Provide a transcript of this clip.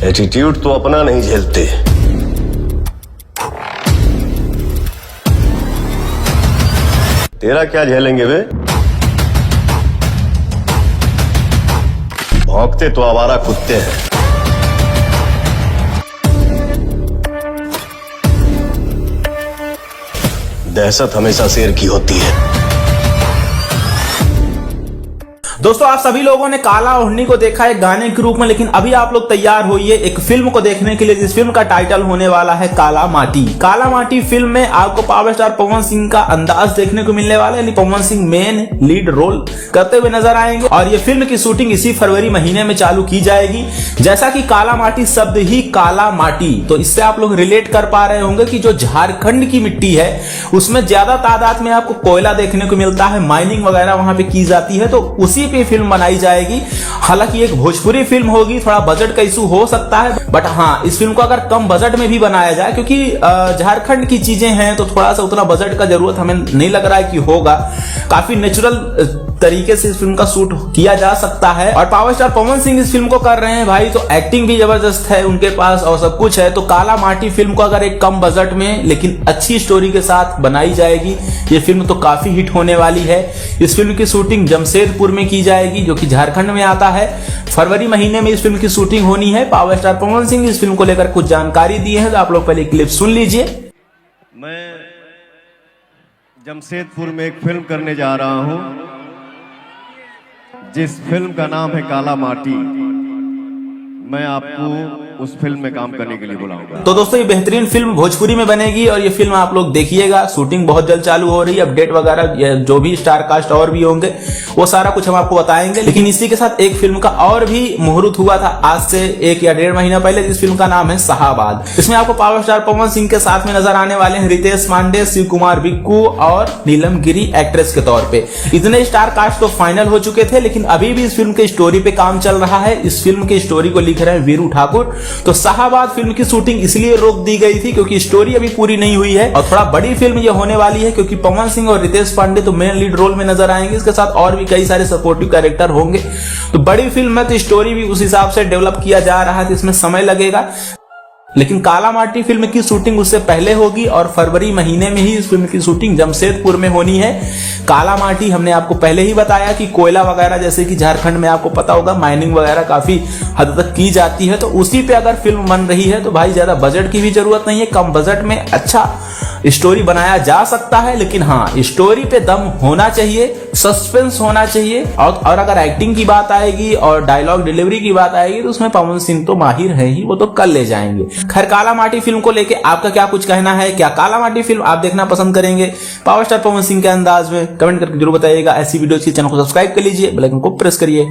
Attitude तो अपना नहीं झेलते। तेरा क्या झेलेंगे वे? भौंकते तो आवारा कुत्ते हैं। दहशत हमेशा शेर की होती है। दोस्तों, आप सभी लोगों ने काला ओढ़नी को देखा है गाने के रूप में, लेकिन अभी आप लोग तैयार होइए एक फिल्म को देखने के लिए जिस फिल्म का टाइटल होने वाला है काला माटी। काला माटी फिल्म में आपको पावर स्टार पवन सिंह का अंदाज देखने को मिलने वाला है, यानी Pawan Singh main lead role करते हुए नजर आएंगे और ये फिल्म की शूटिंग इसी फरवरी महीने में चालू की जाएगी। जैसा कि काला माटी शब्द ही काला माटी, तो इससे आप लोग रिलेट कर पा रहे होंगे कि जो झारखंड की मिट्टी है उसमें ज्यादा तादाद में आपको कोयला देखने को मिलता है, माइनिंग वगैरह वहां पे की जाती है, तो उसी पे फिल्म बनाई जाएगी। हालांकि एक भोजपुरी फिल्म होगी, थोड़ा बजट का इशू हो सकता है, बट हाँ, इस फिल्म को अगर कम बजट में भी बनाया जाए, क्योंकि झारखंड की चीजें हैं तो थोड़ा सा उतना बजट का जरूरत हमें नहीं लग रहा है कि होगा। काफी नेचुरल तरीके से इस फिल्म का शूट किया जा सकता है और पावर स्टार पवन सिंह इस फिल्म को कर रहे हैं भाई, तो एक्टिंग भी जबरदस्त है उनके पास और सब कुछ है। तो काला माटी फिल्म को अगर एक कम बजट में लेकिन अच्छी स्टोरी के साथ बनाई जाएगी, ये फिल्म तो काफी हिट होने वाली है। इस फिल्म की शूटिंग जमशेदपुर में की जाएगी जो कि झारखंड में आता है। फरवरी महीने में इस फिल्म की शूटिंग होनी है। पावर स्टार पवन सिंह इस फिल्म को लेकर कुछ जानकारी दी है, तो आप लोग पहले क्लिप सुन लीजिए। मैं जमशेदपुर में एक फिल्म करने जा रहा हूं जिस फिल्म का नाम है काला माटी। मैं आपको उस फिल्म में काम करने के लिए बुलाऊंगा। तो दोस्तों, ये बेहतरीन फिल्म भोजपुरी में बनेगी और ये फिल्म आप लोग देखिएगा। शूटिंग बहुत जल्द चालू हो रही है, अपडेट वगैरह जो भी स्टार कास्ट और भी होंगे वो सारा कुछ हम आपको बताएंगे। लेकिन इसी के साथ एक फिल्म का और भी मुहूर्त हुआ था आज से 1 या 1.5 महीना पहले। इस फिल्म का नाम है शाहबाद। इसमें आपको पावर स्टार पवन सिंह के साथ में नजर आने वाले हैं रितेश पांडे, शिव कुमार बिक्कू और नीलम गिरी एक्ट्रेस के तौर पे। इतने स्टार कास्ट तो फाइनल हो चुके थे, लेकिन अभी भी इस फिल्म के स्टोरी पे काम चल रहा है। इस फिल्म की स्टोरी को लिख रहे हैं वीरू ठाकुर। तो शाहबाद फिल्म की शूटिंग इसलिए रोक दी गई थी क्योंकि स्टोरी अभी पूरी नहीं हुई है और थोड़ा बड़ी फिल्म ये होने वाली है, क्योंकि पवन सिंह और रितेश पांडे तो मेन लीड रोल में नजर आएंगे। इसके साथ और भी कई सारे सपोर्टिव कैरेक्टर होंगे। तो बड़ी फिल्म है तो स्टोरी भी उस हिसाब से डेवलप किया जा रहा है, तो इसमें समय लगेगा। लेकिन काला माटी फिल्म की शूटिंग उससे पहले होगी और फरवरी महीने में ही इस फिल्म की शूटिंग जमशेदपुर में होनी है। काला माटी हमने आपको पहले ही बताया कि कोयला वगैरह, जैसे कि झारखंड में आपको पता होगा माइनिंग वगैरह काफी हद तक की जाती है, तो उसी पे अगर फिल्म बन रही है तो भाई ज्यादा बजट की भी जरूरत नहीं है। कम बजट में अच्छा स्टोरी बनाया जा सकता है, लेकिन हाँ, स्टोरी पे दम होना चाहिए, सस्पेंस होना चाहिए और अगर एक्टिंग की बात आएगी और डायलॉग डिलीवरी की बात आएगी तो उसमें पवन सिंह तो माहिर है ही, वो तो कर ले जाएंगे। खैर, काला माटी फिल्म को लेके आपका क्या कुछ कहना है? क्या काला माटी फिल्म आप देखना पसंद करेंगे पावर स्टार पवन सिंह के अंदाज में? कमेंट करके जरूर बताइएगा। ऐसी वीडियोस के चैनल को सब्सक्राइब कर लीजिए, बेल आइकन को प्रेस करिए।